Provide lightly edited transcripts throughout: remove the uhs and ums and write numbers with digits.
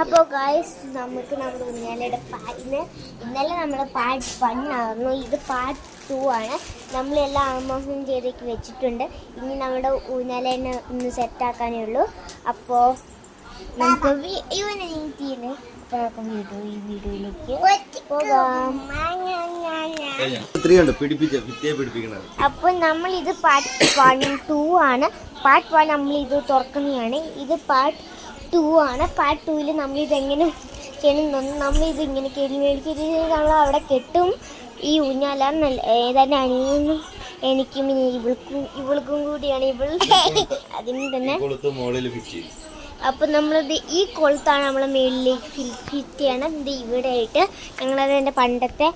അപ്പോൾ ഗായ്സ് നമുക്ക് നമ്മുടെ ഊഞ്ഞാലയുടെ ഇന്നലെ നമ്മൾ പാർട്ട് 1 ആയിരുന്നു. ഇത് പാർട്ട് 2 ആണ്. നമ്മളെല്ലാം ആമോഹം ചെയ്തേക്ക് വെച്ചിട്ടുണ്ട്. ഇനി നമ്മുടെ ഊഞ്ഞാലേനെ ഒന്ന് സെറ്റാക്കാനേ ഉള്ളൂ. അപ്പോൾ നമുക്ക് ഇവനെ നീട്ടിയില്ലേ. അപ്പോൾ നമുക്ക് ഈ വീഡിയോയിലേക്ക് പോകാം. അപ്പോൾ നമ്മൾ ഇത് പാർട്ട് 1 2 ആണ്. പാർട്ട് 1 നമ്മൾ ഇത് തുറക്കുന്നതാണ്. ഇത് പാർട്ട് 2 ആണ്. പാർട്ട് 2-ൽ നമ്മളിതെങ്ങനെ ചെയ്യണമെന്ന് നമ്മളിത് ഇങ്ങനെ മേടിച്ചിട്ട് നമ്മൾ അവിടെ കെട്ടും. ഈ ഊഞ്ഞാല ഏതാണ്ട് അനിയനും എനിക്കും ഇവൾക്കും കൂടിയാണ് അതിന് തന്നെ. അപ്പം നമ്മളിത് ഈ കൊളുത്താണ് നമ്മളെ മേളിലേക്ക് ഫിറ്റ് ചെയ്യണം. ഇത് ഇവിടെ ആയിട്ട് ഞങ്ങളത് എൻ്റെ പണ്ടത്തെ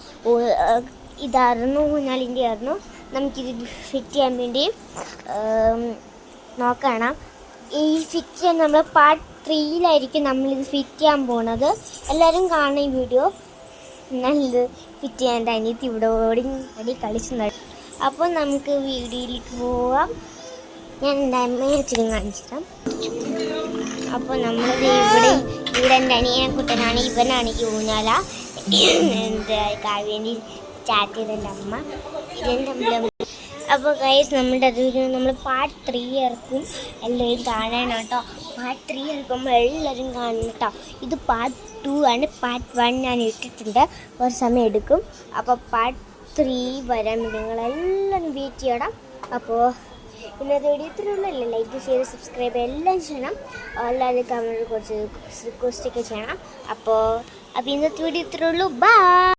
ഇതായിരുന്നു, ഊഞ്ഞാലിൻ്റെ ആയിരുന്നു. നമുക്കിത് ഫിറ്റ് ചെയ്യാൻ വേണ്ടി നോക്കണം. ഈ ഫിറ്റ് ചെയ്യാൻ നമ്മൾ പാർട്ട് 3-ലായിരിക്കും നമ്മളിത് ഫിറ്റ് ചെയ്യാൻ പോണത്. എല്ലാവരും കാണുന്ന ഈ വീഡിയോ. നല്ലത് ഫിറ്റ് ചെയ്യാൻ അനിയത്തി ഇവിടെ ഓടി കളിച്ചു. അപ്പോൾ നമുക്ക് വീഡിയോയിലേക്ക് പോവാം. ഞാൻ എൻ്റെ അമ്മയെ വെച്ചിട്ട് കാണിച്ചിട്ടാം. അപ്പോൾ നമ്മളിത് ഇവിടെ എൻ്റെ അനിയക്കുട്ടനാണ്. ഇവനാണ് ഈ ഊഞ്ഞാല. കാവേണ്ടി ചാറ്റ് ചെയ്തെൻ്റെ അമ്മ. ഇതെൻ്റെ അമ്മ. അപ്പോൾ ഗൈസ് നമ്മൾ പാർട്ട് 3 ഇറക്കും. എല്ലാവരും കാണണം കേട്ടോ. പാർട്ട് 3 ഇറക്കുമ്പോൾ എല്ലാവരും കാണണം കേട്ടോ. ഇത് പാർട്ട് 2 ആണ്. പാർട്ട് 1 ഞാൻ ഇട്ടിട്ടുണ്ട്. കുറച്ച് സമയം എടുക്കും. അപ്പോൾ പാർട്ട് 3 വരാൻ വേണ്ടി നിങ്ങളെല്ലാവരും വെയിറ്റ് ചെയ്യണം. അപ്പോൾ ഇന്നത്തെ വീഡിയോ ഇത്രയുള്ളൂ. ലൈക്ക് ചെയ്ത് സബ്സ്ക്രൈബ് എല്ലാം ചെയ്യണം. എല്ലാവരും കമൻറ്റ് കുറച്ച് റിക്വസ്റ്റൊക്കെ ചെയ്യണം. അപ്പോൾ ഇന്നത്തെ വീഡിയോ ഇത്രയുള്ളൂ. ബൈ.